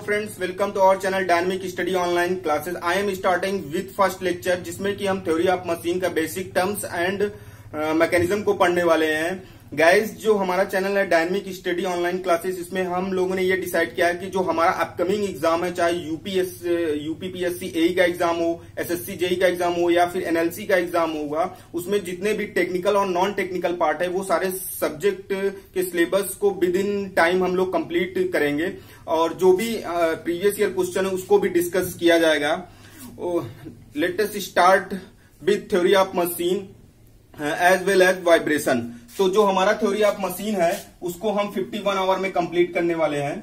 friends, welcome to our channel Dynamic Study Online Classes. I am starting with first lecture जिसमें कि हम theory of machine का basic terms and mechanism को पढ़ने वाले हैं. गाइस, जो हमारा चैनल है डायनेमिक स्टडी ऑनलाइन क्लासेस, इसमें हम लोगों ने ये डिसाइड किया है कि जो हमारा अपकमिंग एग्जाम है, चाहे यूपीपीएससी एई का एग्जाम हो, एसएससी जेई का एग्जाम हो या फिर एनएलसी का एग्जाम होगा, उसमें जितने भी टेक्निकल और नॉन टेक्निकल पार्ट है वो सारे सब्जेक्ट के सिलेबस को विद इन टाइम हम लोग कंप्लीट करेंगे और जो भी प्रीवियस ईयर क्वेश्चन है उसको भी डिस्कस किया जाएगा. Let us start with theory of machine as well as vibration. तो जो हमारा थ्योरी ऑफ मशीन है उसको हम 51 आवर में कंप्लीट करने वाले हैं.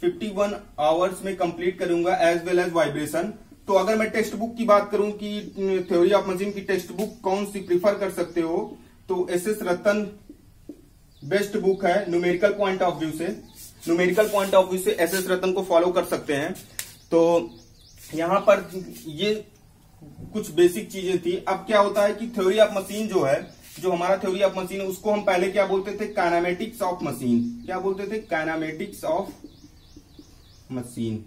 51 आवर्स में कंप्लीट करूंगा एज वेल एज वाइब्रेशन. तो अगर मैं टेक्स्ट बुक की बात करूं कि थ्योरी ऑफ मशीन की टेक्स्ट बुक कौन सी प्रीफर कर सकते हो, तो एसएस रतन बेस्ट बुक है न्यूमेरिकल पॉइंट ऑफ व्यू से. न्यूमेरिकल पॉइंट ऑफ व्यू से एसएस रतन को फॉलो कर सकते हैं. तो यहां पर ये कुछ बेसिक चीजें थी. अब क्या होता है कि थ्योरी ऑफ मशीन जो है, जो हमारा थ्योरी ऑफ मशीन है, उसको हम पहले क्या बोलते थे, काइनेमेटिक्स ऑफ मशीन. क्या बोलते थे, काइनेमेटिक्स ऑफ मशीन.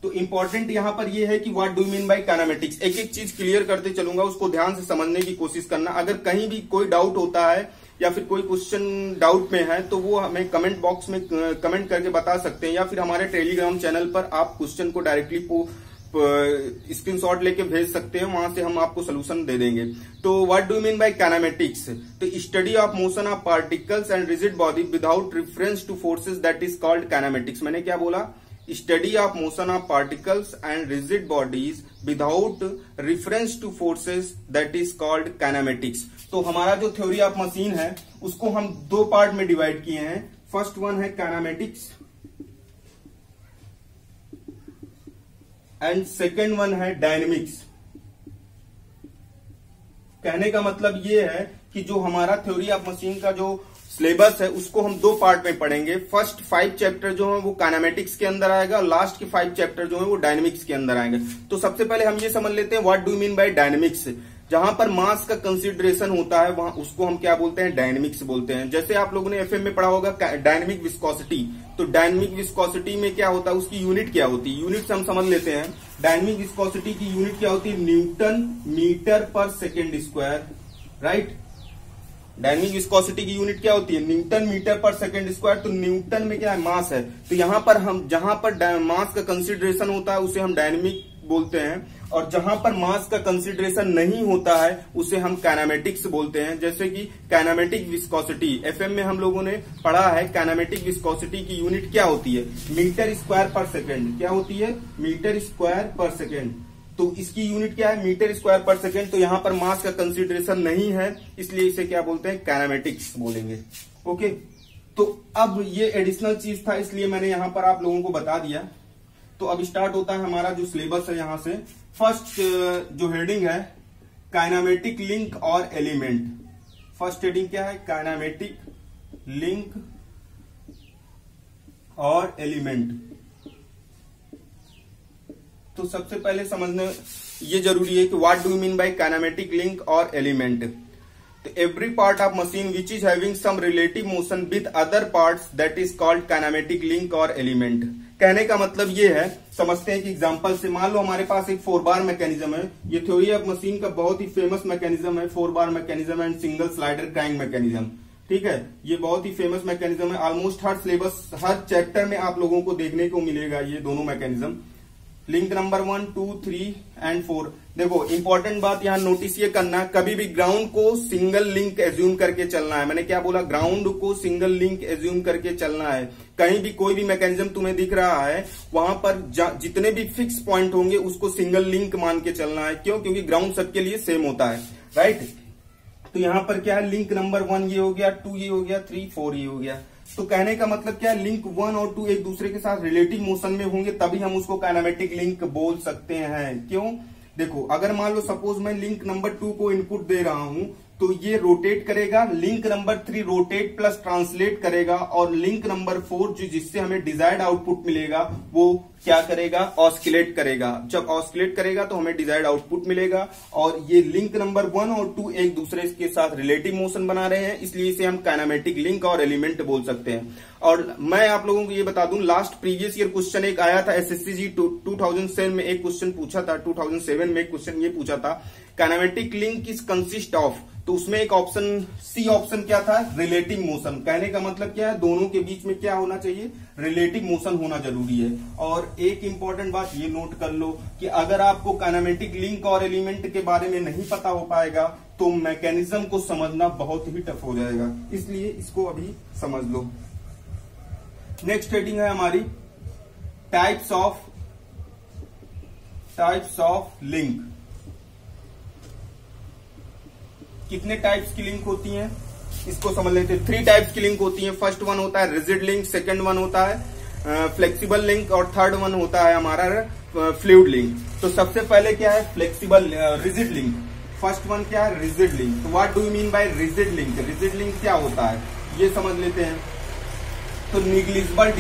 तो इंपॉर्टेंट यहां पर ये है कि what do mean by kinematics. एक एक चीज क्लियर करते चलूंगा, उसको ध्यान से समझने की कोशिश करना. अगर कहीं भी कोई डाउट होता है या फिर कोई क्वेश्चन डाउट में है तो वो हमें कमेंट बॉक्स में कमेंट करके बता सकते हैं, या फिर हमारे टेलीग्राम चैनल पर आप क्वेश्चन को डायरेक्टली स्क्रीनशॉट लेके भेज सकते हैं, वहां से हम आपको सोल्यूशन दे देंगे. तो what do mean by kinematics. तो study of motion of particles and rigid body without reference to forces that is called kinematics. मैंने क्या बोला, study of motion of particles and rigid bodies without reference to forces that is called kinematics. तो हमारा जो theory of machine है उसको हम दो पार्ट में डिवाइड किए हैं. फर्स्ट वन है काइनेमेटिक्स एंड सेकेंड वन है डायनेमिक्स. कहने का मतलब ये है कि जो हमारा थ्योरी ऑफ मशीन का जो सिलेबस है उसको हम दो पार्ट में पढ़ेंगे. फर्स्ट 5 चैप्टर जो है वो काइनेमेटिक्स के अंदर आएगा और लास्ट के 5 चैप्टर जो है वो डायनेमिक्स के अंदर आएंगे. तो सबसे पहले हम ये समझ लेते हैं what do mean bye dynamics. जहां पर मास का कंसिडरेशन होता है वहां उसको हम क्या बोलते हैं, डायनेमिक्स बोलते हैं. जैसे आप लोगों ने एफएम में पढ़ा होगा डायनेमिक विस्कोसिटी. तो डायनेमिक विस्कोसिटी में क्या होता है, उसकी यूनिट क्या होती है, यूनिट हम समझ लेते हैं. डायनेमिक विस्कोसिटी की यूनिट क्या होती है, न्यूटन मीटर पर second square. Right, dynamic viscosity की यूनिट क्या होती है, न्यूटन मीटर पर सेकेंड स्क्वायर. तो न्यूटन में क्या है, मास है. तो यहां पर हम जहां पर मास का कंसिडरेशन होता है उसे हम डायनेमिक बोलते हैं, और जहां पर मास का कंसिडरेशन नहीं होता है उसे हम काइनेमेटिक्स बोलते हैं. जैसे कि काइनेमेटिक विस्कोसिटी एफएम में हम लोगों ने पढ़ा है. काइनेमेटिक विस्कोसिटी की यूनिट क्या होती है, मीटर स्क्वायर पर सेकेंड. क्या होती है, मीटर स्क्वायर पर सेकेंड. तो इसकी यूनिट क्या है, मीटर स्क्वायर पर सेकेंड. तो यहां पर मास का कंसिडरेशन नहीं है, इसलिए इसे क्या बोलते हैं, काइनेमेटिक्स बोलेंगे. ओके, तो अब ये एडिशनल चीज था इसलिए मैंने यहां पर आप लोगों को बता दिया. तो अब स्टार्ट होता है हमारा जो सिलेबस है. यहां से फर्स्ट जो हेडिंग है, kinematic link or element. First heading क्या है, काइनेमेटिक लिंक और एलिमेंट. तो सबसे पहले समझना ये जरूरी है कि what do mean by kinematic link or element. तो every part of machine which is having some relative motion with other parts that is called kinematic link or element. कहने का मतलब ये है, समझते हैं कि एग्जांपल से. मान लो हमारे पास एक 4 बार मैकेनिज्म है. ये थ्योरी ऑफ मशीन का बहुत ही फेमस मैकेनिज्म है, 4 bar mechanism and single slider crank mechanism. ठीक है, ये बहुत ही फेमस मैकेनिज्म है. ऑलमोस्ट हर सिलेबस, हर चैप्टर में आप लोगों को देखने को मिलेगा ये दोनों मैकेनिज्म. Link number 1, 2, 3 and 4. देखो इंपॉर्टेंट बात यहां नोटिस ये करना, कभी भी ग्राउंड को सिंगल लिंक एज्यूम करके चलना है. मैंने क्या बोला, ग्राउंड को सिंगल लिंक एज्यूम करके चलना है. कहीं भी कोई भी मैकेनिज्म तुम्हें दिख रहा है वहां पर जितने भी फिक्स पॉइंट होंगे उसको सिंगल लिंक मान के चलना है. क्यों, क्योंकि ग्राउंड सबके लिए सेम होता है. राइट, तो यहां पर क्या है, लिंक नंबर 1 ये हो गया, 2 ये हो गया, 3, 4 ये हो गया. तो कहने का मतलब क्या है, लिंक 1 और 2 एक दूसरे के साथ रिलेटिव मोशन में होंगे तभी हम उसको काइनेमेटिक लिंक बोल सकते हैं. क्यों, देखो अगर मान लो सपोज मैं लिंक नंबर 2 को इनपुट दे रहा हूं तो ये रोटेट करेगा। Link number 3 rotate plus translate करेगा, और लिंक नंबर 4 जो जिससे हमें डिजायर्ड आउटपुट मिलेगा वो क्या करेगा, ऑस्किलेट करेगा। जब ऑस्किलेट करेगा तो हमें डिजायर्ड आउटपुट मिलेगा। और ये लिंक नंबर 1 और 2 एक दूसरे के साथ रिलेटिव मोशन बना रहे हैं, इसलिए इसे हम काइनेमेटिक लिंक और एलिमेंट बोल सकते हैं। और मैं आप लोगों को ये बता दूं, लास्ट प्रीवियस ईयर क्वेश्चन एक आया था एसएससी 2007 में, एक क्वेश्चन पूछा था 2007 में, एक क्वेश्चन ये पूछा था kinematic link is consist of, तो उसमें एक ऑप्शन सी ऑप्शन क्या था, रिलेटिव मोशन। कहने का मतलब क्या है, दोनों के बीच में क्या होना चाहिए, रिलेटिव मोशन होना जरूरी है। और एक इंपॉर्टेंट बात ये नोट कर लो कि अगर आपको काइनेमेटिक लिंक और एलिमेंट के बारे में नहीं पता हो पाएगा तो मैकेनिज्म को समझना बहुत ही टफ हो जाएगा, इसलिए इसको अभी समझ लो। नेक्स्ट हेडिंग है हमारी टाइप्स ऑफ लिंक। कितने टाइप्स की लिंक होती हैं इसको समझ लेते हैं। 3 टाइप्स की लिंक होती हैं। फर्स्ट वन होता है रिजिड लिंक, सेकंड वन होता है फ्लेक्सिबल लिंक, और थर्ड वन होता है हमारा फ्लूइड लिंक। तो सबसे पहले क्या है, flexible rigid link. First one क्या है, रिजिड लिंक। तो what do you mean bye rigid link, rigid link क्या होता है ये समझ लेते हैं। तो निग्लिजिबल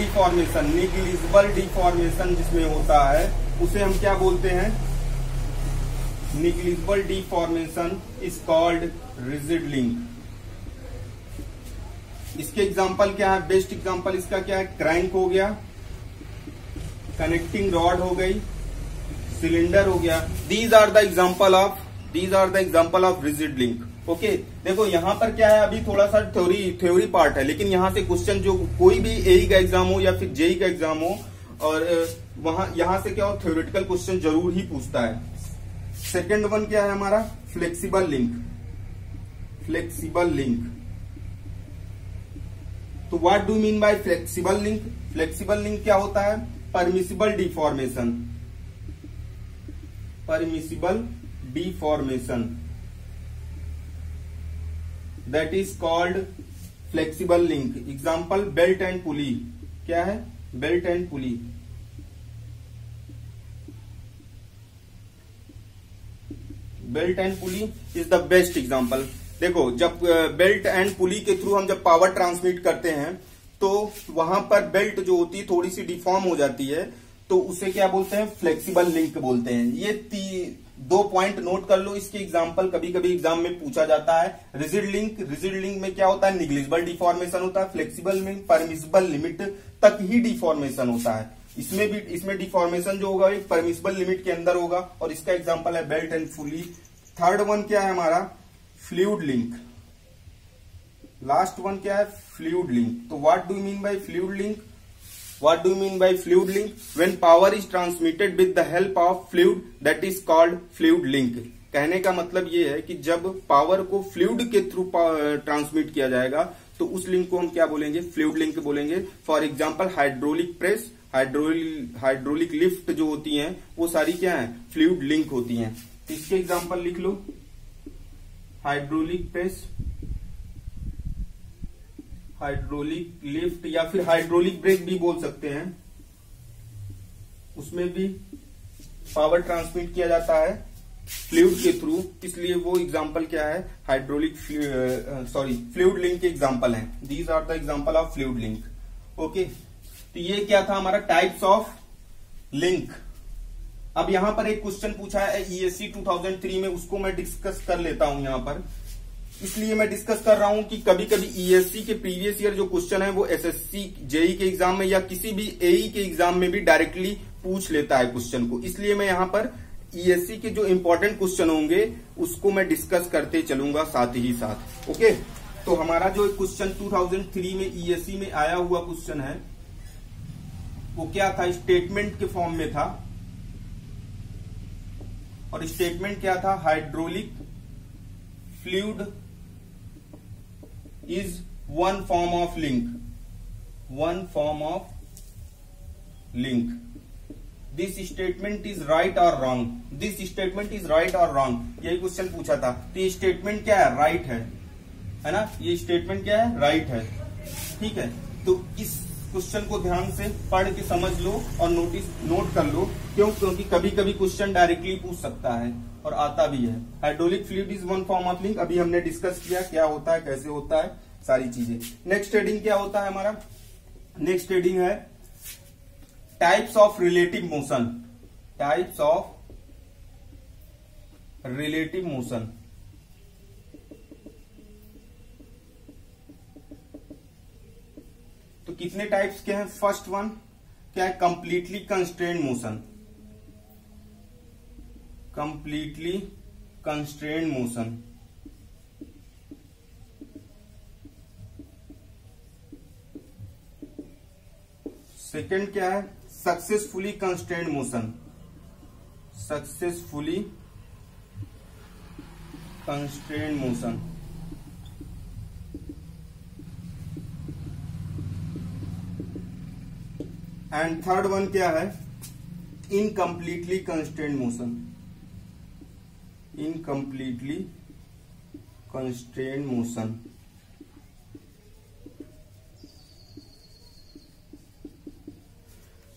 डिफॉर्मेशन जिसमें होता है उसे हम क्या बोलते हैं, negligible deformation is called rigid link. इसके एग्जांपल क्या है, बेस्ट एग्जांपल इसका क्या है, क्रैंक हो गया, कनेक्टिंग रॉड हो गई, सिलेंडर हो गया। These are the example of rigid link. Okay, देखो यहां पर क्या है, अभी थोड़ा सा थ्योरी पार्ट है, लेकिन यहां से क्वेश्चन जो कोई भी एई का एग्जाम हो या फिर जेई का एग्जाम हो, और यहां से क्या हो, थ्योरेटिकल क्वेश्चन जरूर ही पूछता है। सेकेंड वन क्या है हमारा, फ्लेक्सिबल लिंक। तो what do mean bye flexible link, flexible link क्या होता है, permissible deformation that is called flexible link. Example belt and पुली। क्या है, belt and pulley. Belt and pulley is the best example. देखो जब बेल्ट एंड पुली के through हम जब पावर ट्रांसमिट करते हैं तो वहां पर बेल्ट जो होती है थोड़ी सी डिफॉर्म हो जाती है, तो उसे क्या बोलते हैं, फ्लेक्सिबल लिंक बोलते हैं। ये 2 पॉइंट नोट कर लो, इसके एग्जाम्पल कभी कभी एग्जाम में पूछा जाता है। रिजिड लिंक में क्या होता है, निग्लिजिबल डिफॉर्मेशन होता है। फ्लेक्सिबल में परमिसिबल लिमिट तक ही डिफॉर्मेशन होता है। इसमें डिफॉर्मेशन जो होगा एक परमिसिबल लिमिट के अंदर होगा, और इसका एग्जांपल है belt and pulley. Third one क्या है हमारा, फ्लूइड लिंक। लास्ट वन क्या है, फ्लूइड लिंक। तो what do you mean bye fluid link, when power is transmitted with the help of fluid that is called fluid link. कहने का मतलब ये है कि जब पावर को फ्लूइड के थ्रू ट्रांसमिट किया जाएगा तो उस लिंक को हम क्या बोलेंगे, फ्लूइड लिंक बोलेंगे। For example hydraulic press, hydraulic lift जो होती हैं वो सारी क्या है, फ्लूइड लिंक होती हैं। इसके एग्जाम्पल लिख लो, हाइड्रोलिक प्रेस, हाइड्रोलिक लिफ्ट, या फिर हाइड्रोलिक ब्रेक भी बोल सकते हैं। उसमें भी पावर ट्रांसमिट किया जाता है फ्लूइड के थ्रू, इसलिए वो एग्जांपल क्या है, फ्लूइड लिंक के एग्जांपल हैं। These are the example of fluid link. Okay, तो ये क्या था हमारा टाइप्स ऑफ लिंक। अब यहां पर एक क्वेश्चन पूछा है ईएससी 2003 में, उसको मैं डिस्कस कर लेता हूं यहां पर। इसलिए मैं डिस्कस कर रहा हूं कि कभी कभी ईएससी के प्रीवियस ईयर जो क्वेश्चन है वो एसएससी जेई के एग्जाम में या किसी भी एई के एग्जाम में भी डायरेक्टली पूछ लेता है क्वेश्चन को। इसलिए मैं यहां पर ईएससी के जो इंपॉर्टेंट क्वेश्चन होंगे उसको मैं डिस्कस करते चलूंगा साथ ही साथ। ओके, तो हमारा जो क्वेश्चन 2003 में ईएससी में आया हुआ क्वेश्चन है वो क्या था, स्टेटमेंट के फॉर्म में था। और स्टेटमेंट क्या था, hydraulic fluid is one form of link. This statement is right or wrong. यही क्वेश्चन पूछा था। तो ये स्टेटमेंट क्या है, राइट है ना, ये स्टेटमेंट क्या है, राइट है। ठीक है, तो इस क्वेश्चन को ध्यान से पढ़ के समझ लो और नोट कर लो। क्योंकि कभी कभी क्वेश्चन डायरेक्टली पूछ सकता है। और आता भी है। Hydraulic fluid is one form of link, अभी हमने डिस्कस किया क्या होता है, कैसे होता है, सारी चीजें। नेक्स्ट हेडिंग क्या होता है हमारा, नेक्स्ट हेडिंग है types of relative motion. Types of relative motion. तो कितने टाइप्स के हैं, फर्स्ट वन क्या है, completely constrained motion. Completely constrained motion. Second क्या है, successfully constrained motion. Successfully constrained motion. And third one क्या है, incompletely constrained motion. Incompletely constrained motion.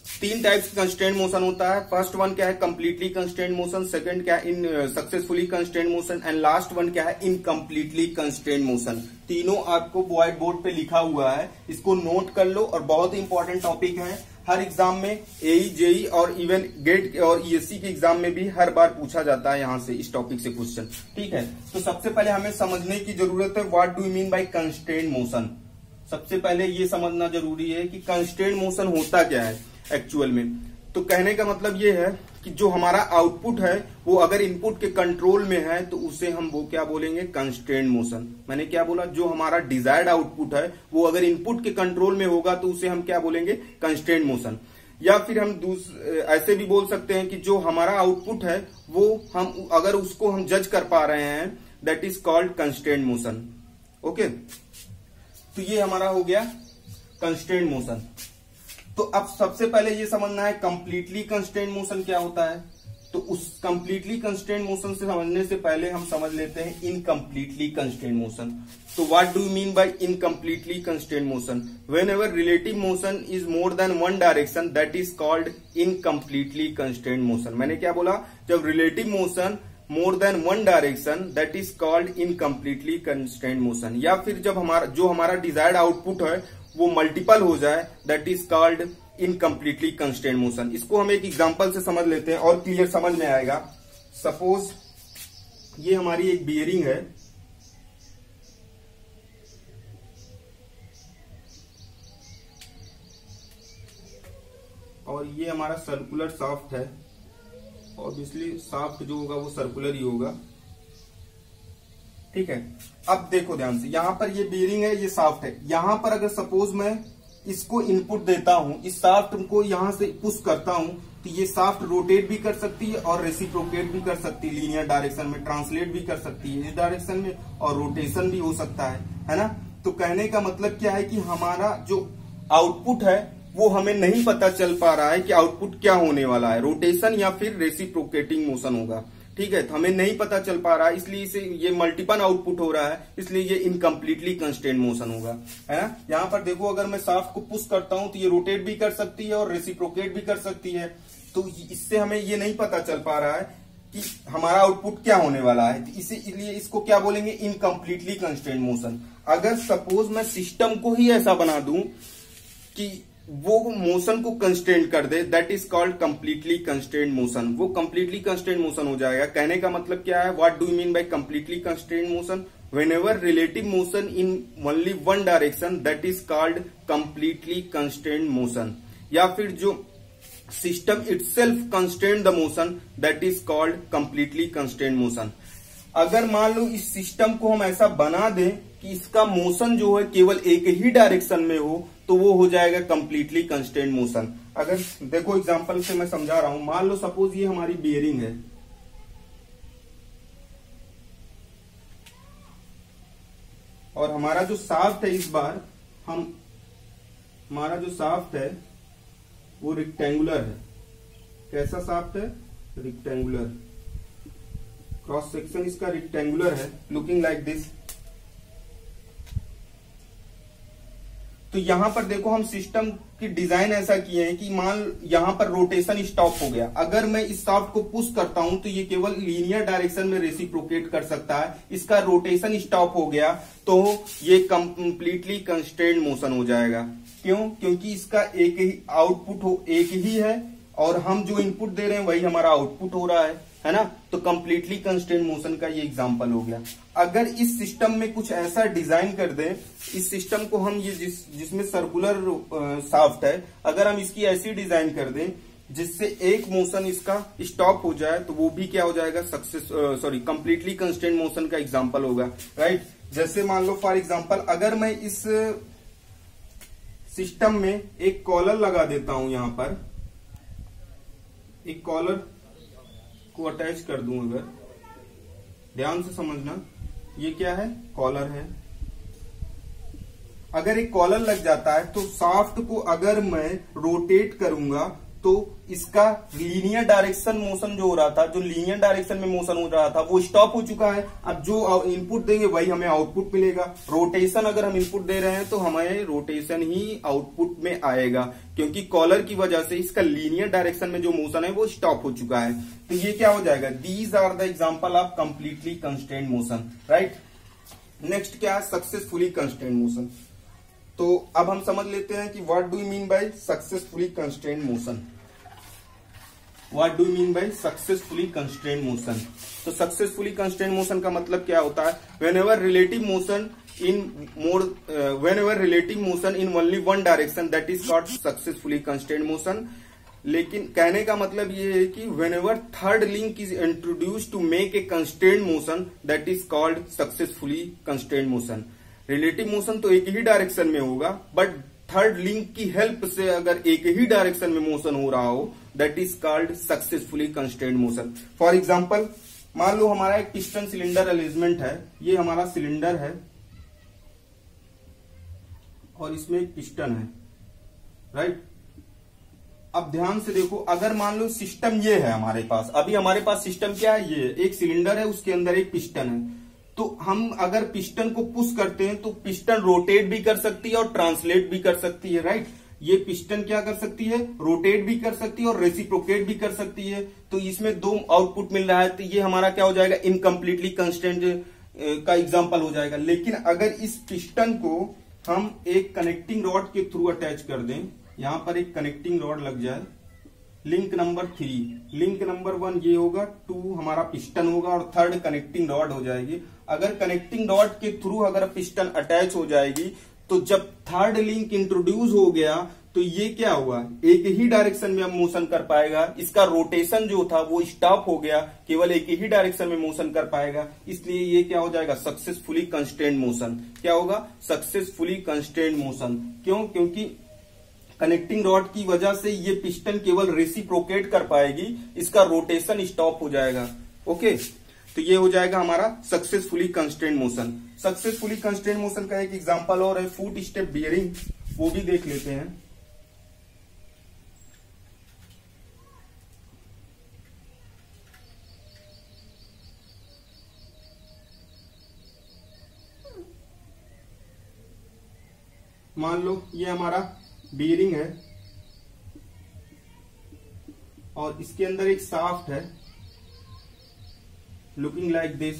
तीन टाइप्स कंस्ट्रेंट मोशन होता है। फर्स्ट वन क्या है, कंप्लीटली कंस्ट्रेंट मोशन। सेकंड क्या है, in successfully constraint motion. And last one क्या है, इनकम्प्लीटली कंस्ट्रेंट मोशन। तीनों आपको व्हाइट बोर्ड पे लिखा हुआ है, इसको नोट कर लो। और बहुत ही इंपॉर्टेंट टॉपिक है, हर एग्जाम में एई, जेई और इवन गेट और ईएससी के एग्जाम में भी हर बार पूछा जाता है यहां से, इस टॉपिक से क्वेश्चन। ठीक है, तो सबसे पहले हमें समझने की जरूरत है, what do you mean bye constraint motion. सबसे पहले ये समझना जरूरी है कि कंस्ट्रेंट मोशन होता क्या है एक्चुअल में। तो कहने का मतलब ये है कि जो हमारा आउटपुट है वो अगर इनपुट के कंट्रोल में है तो उसे हम वो क्या बोलेंगे, कंस्ट्रेंट मोशन। मैंने क्या बोला, जो हमारा डिजायर्ड आउटपुट है वो अगर इनपुट के कंट्रोल में होगा तो उसे हम क्या बोलेंगे, कंस्ट्रेंट मोशन। या फिर हम ऐसे भी बोल सकते हैं कि जो हमारा आउटपुट है वो हम अगर उसको हम जज कर पा रहे हैं, that is called constraint motion. Okay, तो ये हमारा हो गया कंस्ट्रेंट मोशन। तो अब सबसे पहले ये समझना है कंप्लीटली कंस्ट्रेंट मोशन क्या होता है। तो उस कंप्लीटली कंस्ट्रेंट मोशन से समझने से पहले हम समझ लेते हैं इनकम्प्लीटली कंस्ट्रेंट मोशन। तो what do you mean bye incompletely constraint motion, when ever relative motion is more than one direction that is called incompletely constraint motion. मैंने क्या बोला, जब relative motion more than one direction that is called incompletely constraint motion. या फिर जब हमारा desired output है वो मल्टीपल हो जाए, that is called incompletely constraint motion. इसको हम एक एग्जांपल से समझ लेते हैं और क्लियर समझ में आएगा। सपोज ये हमारी एक बियरिंग है, और ये हमारा सर्कुलर शाफ्ट है। ऑब्वियसली शाफ्ट जो होगा वो सर्कुलर ही होगा। ठीक है, अब देखो ध्यान से, यहां पर ये बीयरिंग है, ये शाफ्ट है। यहां पर अगर सपोज मैं इसको इनपुट देता हूं, इस शाफ्ट को यहां से पुश करता हूं, तो ये शाफ्ट रोटेट भी कर सकती है और रेसिप्रोकेट भी कर सकती है, लीनियर डायरेक्शन में ट्रांसलेट भी कर सकती है इस डायरेक्शन में, और रोटेशन भी हो सकता है ना। तो कहने का मतलब क्या है कि हमारा जो आउटपुट है वो हमें नहीं पता चल पा रहा है कि आउटपुट क्या होने वाला है, रोटेशन या फिर रेसिप्रोकेटिंग मोशन होगा। ठीक है, तो हमें नहीं पता चल पा रहा है, इसलिए इसे ये मल्टीपल आउटपुट हो रहा है, इसलिए ये इनकम्प्लीटली कंस्ट्रेंट मोशन होगा, है ना। यहाँ पर देखो, अगर मैं शाफ्ट को पुश करता हूं तो ये रोटेट भी कर सकती है और रेसिप्रोकेट भी कर सकती है। तो इससे हमें ये नहीं पता चल पा रहा है कि हमारा आउटपुट क्या होने वाला है, तो इसीलिए इसको क्या बोलेंगे, इनकम्प्लीटली कंस्ट्रेंट मोशन। अगर सपोज मैं सिस्टम को ही ऐसा बना दूं कि वो मोशन को कंस्ट्रेंट कर दे, that is called completely constraint motion. वो कंप्लीटली कंस्ट्रेंट मोशन हो जाएगा। कहने का मतलब क्या है, what do you mean by completely constraint motion, whenever relative motion in only one direction that is called completely constraint motion. या फिर जो system itself constraint the motion that is called completely constraint motion. अगर मान लो इस system को हम ऐसा बना दें कि इसका मोशन जो है केवल एक ही डायरेक्शन में हो, तो वो हो जाएगा कंप्लीटली कंस्ट्रेंट मोशन। अगर देखो एग्जांपल से मैं समझा रहा हूं, मान लो सपोज ये हमारी बियरिंग है, और हमारा जो शाफ्ट है, इस बार हमारा जो शाफ्ट है वो रेक्टेंगुलर है। कैसा शाफ्ट है, रेक्टेंगुलर। क्रॉस सेक्शन इसका रेक्टेंगुलर है, लुकिंग लाइक दिस। तो यहाँ पर देखो हम सिस्टम की डिजाइन ऐसा किए हैं कि मान यहाँ पर रोटेशन स्टॉप हो गया, अगर मैं इस शाफ्ट को पुश करता हूं तो ये केवल लीनियर डायरेक्शन में रेसिप्रोकेट कर सकता है। इसका रोटेशन स्टॉप हो गया तो ये कंप्लीटली कंस्ट्रेंट मोशन हो जाएगा। क्यों? क्योंकि इसका एक ही आउटपुट एक ही है और हम जो इनपुट दे रहे हैं वही हमारा आउटपुट हो रहा है ना। तो कंप्लीटली कंस्ट्रेंट मोशन का ये एग्जांपल हो गया। अगर इस सिस्टम में कुछ ऐसा डिजाइन कर दें, इस सिस्टम को हम ये जिसमें सर्कुलर शाफ्ट है, अगर हम इसकी ऐसी डिजाइन कर दें जिससे एक मोशन इसका स्टॉप हो जाए तो वो भी क्या हो जाएगा, कंप्लीटली कंस्ट्रेंट मोशन का एग्जांपल होगा, राइट। जैसे मान लो फॉर एग्जांपल अगर मैं इस सिस्टम में एक कॉलर लगा देता हूं, यहां पर एक कॉलर को अटैच कर दूं, अगर ध्यान से समझना, ये क्या है, कॉलर है। अगर एक कॉलर लग जाता है तो शाफ्ट को अगर मैं रोटेट करूंगा तो इसका लीनियर डायरेक्शन मोशन जो हो रहा था, जो लीनियर डायरेक्शन में मोशन हो रहा था वो स्टॉप हो चुका है। अब जो इनपुट देंगे वही हमें आउटपुट मिलेगा। रोटेशन अगर हम इनपुट दे रहे हैं तो हमें रोटेशन ही आउटपुट में आएगा, क्योंकि कॉलर की वजह से इसका लीनियर डायरेक्शन में जो मोशन है वो स्टॉप हो चुका है। तो ये क्या हो जाएगा, these are the example of completely constraint motion, right. Next क्या है, सक्सेसफुली कंस्ट्रेंट मोशन। तो अब हम समझ लेते हैं कि what do you mean bye successfully constraint motion. What do you mean bye successfully constraint motion. तो सक्सेसफुली कंस्ट्रेंट मोशन का मतलब क्या होता है, whenever relative motion in only one direction, that is called successfully constrained motion। लेकिन कहने का मतलब ये है कि whenever third link is introduced to make a constrained motion, that is called successfully constrained motion। Relative motion तो एक ही direction में होगा, बट थर्ड लिंक की हेल्प से अगर एक ही डायरेक्शन में मोशन हो रहा हो, that is called successfully constraint motion. For example मान लो हमारा एक पिस्टन सिलेंडर अरेंजमेंट है, ये हमारा सिलेंडर है और इसमें एक पिस्टन है, राइट। अब ध्यान से देखो, अगर मान लो सिस्टम ये है हमारे पास, अभी हमारे पास सिस्टम क्या है, ये एक सिलेंडर है, उसके अंदर एक पिस्टन है। तो हम अगर पिस्टन को पुश करते हैं तो पिस्टन रोटेट भी कर सकती है और ट्रांसलेट भी कर सकती है, राइट। ये पिस्टन क्या कर सकती है, रोटेट भी कर सकती है और रेसिप्रोकेट भी कर सकती है। तो इसमें दो आउटपुट मिल रहा है, तो ये हमारा क्या हो जाएगा, इनकम्प्लीटली कंस्ट्रेंट का एग्जांपल हो जाएगा। लेकिन अगर इस पिस्टन को हम एक कनेक्टिंग रॉड के थ्रू अटैच कर दें, यहां पर एक कनेक्टिंग रॉड लग जाए, लिंक नंबर 3, लिंक नंबर 1 ये होगा, 2 हमारा पिस्टन होगा और थर्ड कनेक्टिंग रॉड हो जाएगी। अगर कनेक्टिंग रॉड के थ्रू अगर पिस्टन अटैच हो जाएगी तो जब थर्ड लिंक इंट्रोड्यूस हो गया तो ये क्या हुआ, एक ही डायरेक्शन में अब मोशन कर पाएगा। इसका रोटेशन जो था वो स्टॉप हो गया, केवल एक ही डायरेक्शन में मोशन कर पाएगा। इसलिए ये क्या हो जाएगा, सक्सेसफुली कंस्ट्रेंट मोशन। क्या होगा, सक्सेसफुली कंस्ट्रेंट मोशन। क्यों? क्योंकि कनेक्टिंग रॉड की वजह से ये पिस्टन केवल रेसिप्रोकेट कर पाएगी, इसका रोटेशन स्टॉप हो जाएगा। ओके, तो ये हो जाएगा हमारा successfully constraint motion. Successfully constraint motion का एक एग्जांपल और है फुट स्टेप बियरिंग, वो भी देख लेते हैं। मान लो ये हमारा बियरिंग है और इसके अंदर एक शाफ्ट है, लुकिंग लाइक दिस।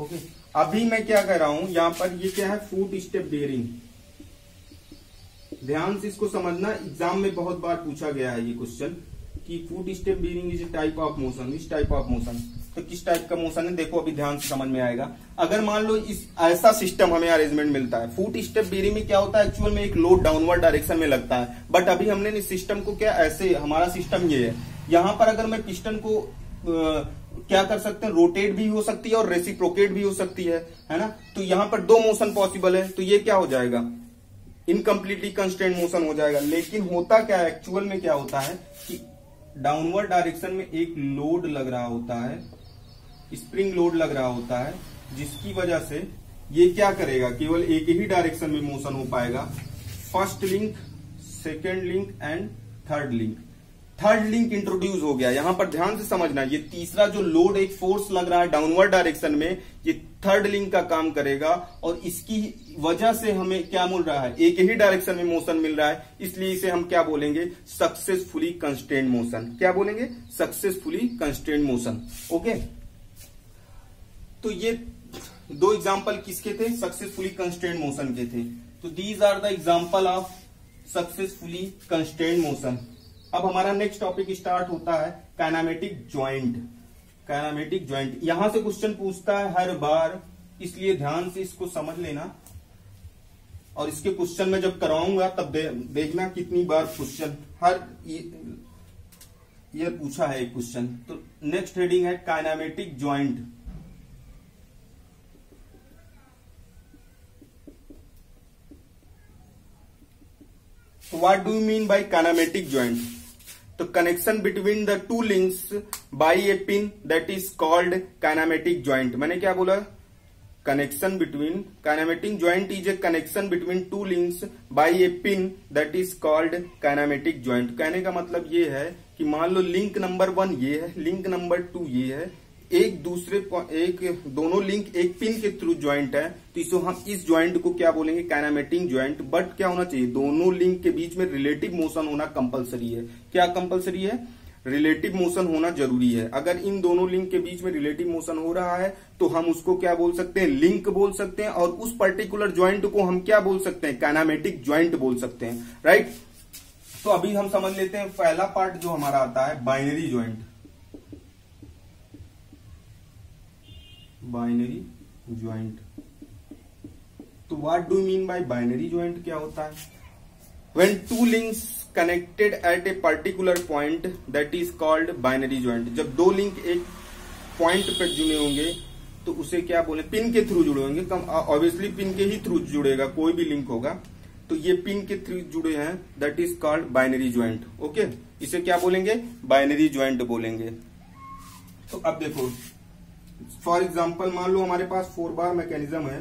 ओके, अभी मैं क्या कर रहा हूं, यहां पर ये क्या है, फुट स्टेप बियरिंग। ध्यान से इसको समझना, एग्जाम में बहुत बार पूछा गया है ये क्वेश्चन कि foot step bearing is a type of motion, इस टाइप ऑफ मोशन। तो किस टाइप का मोशन है, देखो अभी ध्यान से समझ में आएगा। अगर मान लो इस ऐसा सिस्टम हमें अरेंजमेंट मिलता है, फुट स्टेप बियरिंग में क्या होता है, एक्चुअल में एक लोड डाउनवर्ड डायरेक्शन में लगता है, बट अभी हमने इस सिस्टम को क्या ऐसे, हमारा सिस्टम ये है, यहां पर अगर मैं पिस्टन को क्या कर सकते हैं, रोटेट भी हो सकती है और रेसिप्रोकेट भी हो सकती है ना। तो यहां पर दो मोशन पॉसिबल है, तो ये क्या हो जाएगा, इनकम्प्लीटली कंस्ट्रेंट मोशन हो जाएगा। लेकिन होता क्या है, एक्चुअल में क्या होता है कि डाउनवर्ड डायरेक्शन में एक लोड लग रहा होता है, स्प्रिंग लोड लग रहा होता है, जिसकी वजह से ये क्या करेगा, केवल एक ही डायरेक्शन में मोशन हो पाएगा। First link, second link and third link. Third link introduce हो गया, यहां पर ध्यान से समझना, ये तीसरा जो लोड एक फोर्स लग रहा है डाउनवर्ड डायरेक्शन में, ये थर्ड लिंक का काम करेगा और इसकी वजह से हमें क्या मिल रहा है, एक ही डायरेक्शन में मोशन मिल रहा है, इसलिए इसे हम क्या बोलेंगे, सक्सेसफुली कंस्ट्रेंड मोशन। क्या बोलेंगे, सक्सेसफुली कंस्ट्रेंड मोशन। ओके, तो ये दो एग्जांपल किसके थे, सक्सेसफुली कंस्ट्रेंड मोशन के थे। तो these are the example of successfully constrained motion. अब हमारा नेक्स्ट टॉपिक स्टार्ट होता है काइनेमेटिक ज्वाइंट। काइनेमेटिक ज्वाइंट, यहां से क्वेश्चन पूछता है हर बार, इसलिए ध्यान से इसको समझ लेना और इसके क्वेश्चन में जब कराऊंगा तब देखना कितनी बार क्वेश्चन हर ये पूछा है एक क्वेश्चन। तो नेक्स्ट हेडिंग है kinematic joint. What do you mean by kinematic joint? तो connection between the two links by a pin that is called kinematic joint। मैंने क्या बोला, connection between, kinematic joint is a connection between two links by a pin that is called kinematic joint। कहने का मतलब ये है कि मान लो लिंक नंबर 1 ये है, लिंक नंबर 2 ये है, दोनों लिंक एक पिन के थ्रू ज्वाइंट है, तो इसको हम इस ज्वाइंट को क्या बोलेंगे, काइनेमेटिक ज्वाइंट। बट क्या होना चाहिए, दोनों लिंक के बीच में रिलेटिव मोशन होना कंपलसरी है। क्या कंपलसरी है, रिलेटिव मोशन होना जरूरी है। अगर इन दोनों लिंक के बीच में रिलेटिव मोशन हो रहा है तो हम उसको क्या बोल सकते हैं, लिंक बोल सकते हैं, और उस पर्टिकुलर ज्वाइंट को हम क्या बोल सकते हैं, काइनेमेटिक ज्वाइंट बोल सकते हैं। राइट, तो अभी हम समझ लेते हैं पहला पार्ट जो हमारा आता है बाइनरी ज्वाइंट। बाइनरी ज्वाइंट, तो what do mean by binary joint, क्या होता है, when two links connected at a particular point that is called binary joint. जब दो लिंक एक पॉइंट पर जुड़े होंगे तो उसे क्या बोले, पिन के थ्रू जुड़े होंगे, ऑब्वियसली पिन के ही थ्रू जुड़ेगा, कोई भी लिंक होगा, तो ये पिन के थ्रू जुड़े हैं, that is called binary joint. Okay, इसे क्या बोलेंगे, बाइनरी ज्वाइंट बोलेंगे। तो अब देखो फॉर एग्जाम्पल मान लो हमारे पास 4 बार मैकेनिज्म है,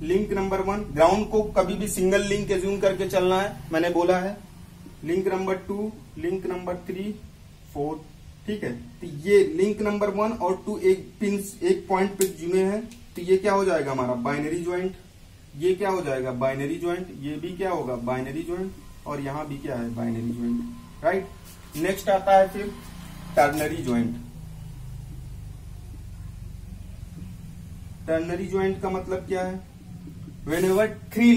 लिंक नंबर 1, ग्राउंड को कभी भी सिंगल लिंक एज्यूम करके चलना है, मैंने बोला है, लिंक नंबर 2, लिंक नंबर 3, 4, ठीक है। तो ये लिंक नंबर 1 और 2 एक पॉइंट पे जुड़े हैं, तो ये क्या हो जाएगा हमारा बाइनरी ज्वाइंट। ये क्या हो जाएगा, बाइनरी ज्वाइंट, ये भी क्या होगा, बाइनरी ज्वाइंट, और यहां भी क्या है, बाइनरी ज्वाइंट। राइट, नेक्स्ट आता है फिर टर्नरी ज्वाइंट। टर्नरी ज्वाइंट का मतलब क्या है, whenever three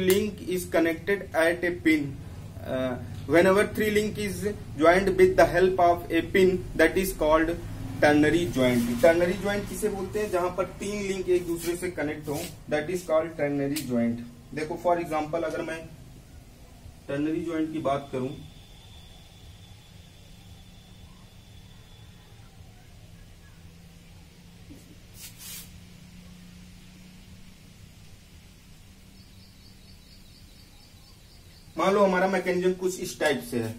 link is connected at a pin, whenever three link is joined with the help of a pin, that is called ternary joint। ternary joint किसे बोलते हैं, जहां पर 3 लिंक एक दूसरे से कनेक्ट हो, that is called ternary joint। देखो फॉर एग्जांपल अगर मैं टर्नरी ज्वाइंट की बात करूं, मान लो हमारा मैकेनिज्म कुछ इस टाइप से है,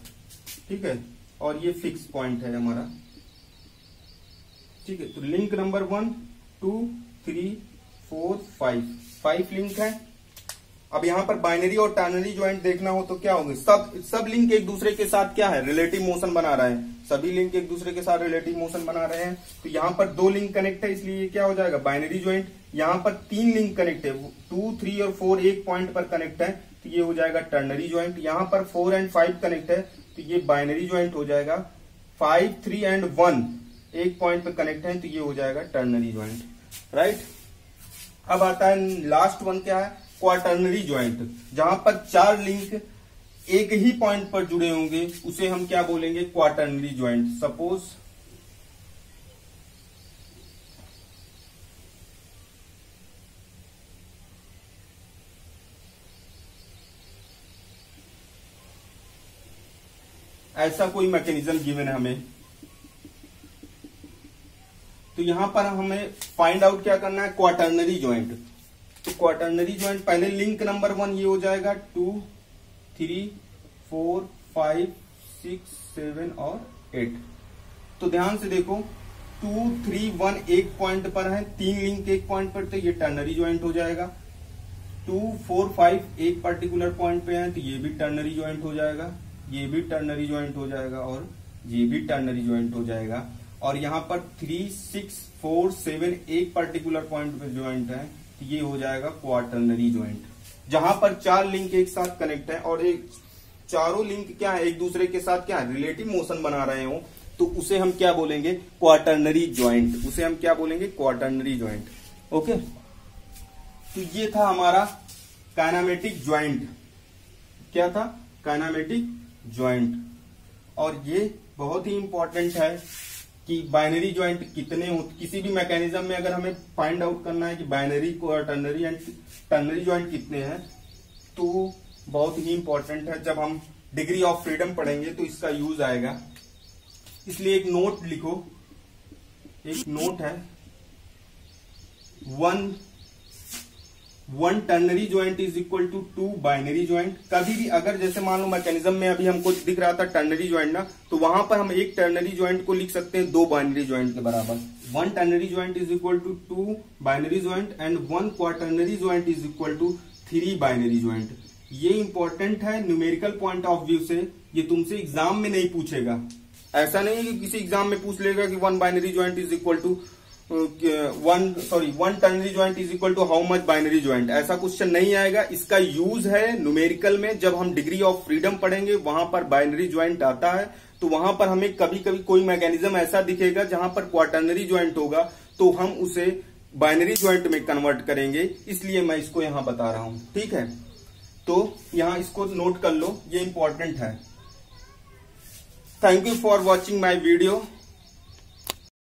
ठीक है, और ये फिक्स पॉइंट है हमारा, ठीक है। तो लिंक नंबर 1, 2, 3, 4, 5 लिंक है। अब यहां पर बाइनरी और टर्नरी ज्वाइंट देखना हो तो क्या होंगे, सब लिंक एक दूसरे के साथ क्या है, रिलेटिव मोशन बना रहे हैं, सभी लिंक एक दूसरे के साथ रिलेटिव मोशन बना रहे हैं। तो यहां पर 2 लिंक कनेक्ट है, इसलिए ये क्या हो जाएगा, बाइनरी ज्वाइंट। यहां पर 3 लिंक कनेक्ट है, 2, 3 और 4 एक पॉइंट पर कनेक्ट है, तो ये हो जाएगा टर्नरी ज्वाइंट। यहां पर 4 और 5 कनेक्ट है, तो ये बाइनरी ज्वाइंट हो जाएगा। 5, 3 और 1 एक पॉइंट पर कनेक्ट है, तो ये हो जाएगा टर्नरी ज्वाइंट। राइट, अब आता है लास्ट वन, क्या है, क्वाटर्नरी ज्वाइंट। जहां पर 4 लिंक एक ही पॉइंट पर जुड़े होंगे उसे हम क्या बोलेंगे, क्वाटर्नरी ज्वाइंट। सपोज ऐसा कोई मैकेनिज्म गिवन है हमें, तो यहां पर हमें फाइंड आउट क्या करना है, क्वाटर्नरी ज्वाइंट। तो क्वाटर्नरी ज्वाइंट पहले लिंक नंबर 1 ये हो जाएगा, 2, 3, 4, 5, 6, 7 और 8। तो ध्यान से देखो 2, 3, 1 एक पॉइंट पर है, 3 लिंक एक पॉइंट पर, तो ये टर्नरी ज्वाइंट हो जाएगा। 2, 4, 5 एक पर्टिकुलर पॉइंट पे है, तो ये भी टर्नरी ज्वाइंट हो जाएगा। ये भी टर्नरी ज्वाइंट हो जाएगा और ये भी टर्नरी ज्वाइंट हो जाएगा। और यहाँ पर 3, 6, 4, 7 एक पर्टिकुलर पॉइंट पे ज्वाइंट है, तो ये हो जाएगा क्वाटर्नरी ज्वाइंट। जहां पर 4 लिंक एक साथ कनेक्ट है और एक चारों लिंक क्या है, एक दूसरे के साथ क्या रिलेटिव मोशन बना रहे हो, तो उसे हम क्या बोलेंगे, क्वाटर्नरी ज्वाइंट। उसे हम क्या बोलेंगे, क्वाटर्नरी ज्वाइंट। ओके, तो ये था हमारा काइनेमेटिक ज्वाइंट। क्या था, काइनेमेटिक ज्वाइंट। और ये बहुत ही इंपॉर्टेंट है कि बाइनरी ज्वाइंट कितने हो, किसी भी मैकेनिज्म में अगर हमें फाइंड आउट करना है कि binary, quaternary and ternary joint कितने हैं, तो बहुत ही इंपॉर्टेंट है। जब हम डिग्री ऑफ फ्रीडम पढ़ेंगे तो इसका यूज आएगा। इसलिए एक नोट लिखो, एक नोट है, one ternary joint is equal to 2 binary joint. कभी भी अगर जैसे मान लो मैकेनिज्म में अभी हमको दिख रहा था टर्नरी ज्वाइंट ना, तो वहां पर हम एक टर्नरी ज्वाइंट को लिख सकते हैं 2 बाइनरी ज्वाइंट के बराबर। 1 ternary joint is equal to 2 binary joint and 1 quaternary joint is equal to 3 binary joint. ये इंपॉर्टेंट है न्यूमेरिकल पॉइंट ऑफ व्यू से। ये तुमसे एग्जाम में नहीं पूछेगा, ऐसा नहीं कि किसी एग्जाम में पूछ लेगा कि 1 binary joint is equal to 1 ternary joint is equal to how much binary joint, ऐसा क्वेश्चन नहीं आएगा। इसका यूज है न्यूमेरिकल में। जब हम डिग्री ऑफ फ्रीडम पढ़ेंगे वहां पर बाइनरी ज्वाइंट आता है, तो वहां पर हमें कभी कभी कोई मैकेनिज्म ऐसा दिखेगा जहां पर क्वाटर्नरी ज्वाइंट होगा, तो हम उसे बाइनरी ज्वाइंट में कन्वर्ट करेंगे। इसलिए मैं इसको यहां बता रहा हूं, ठीक है। तो यहां इसको नोट कर लो, ये इंपॉर्टेंट है। Thank you for watching my video.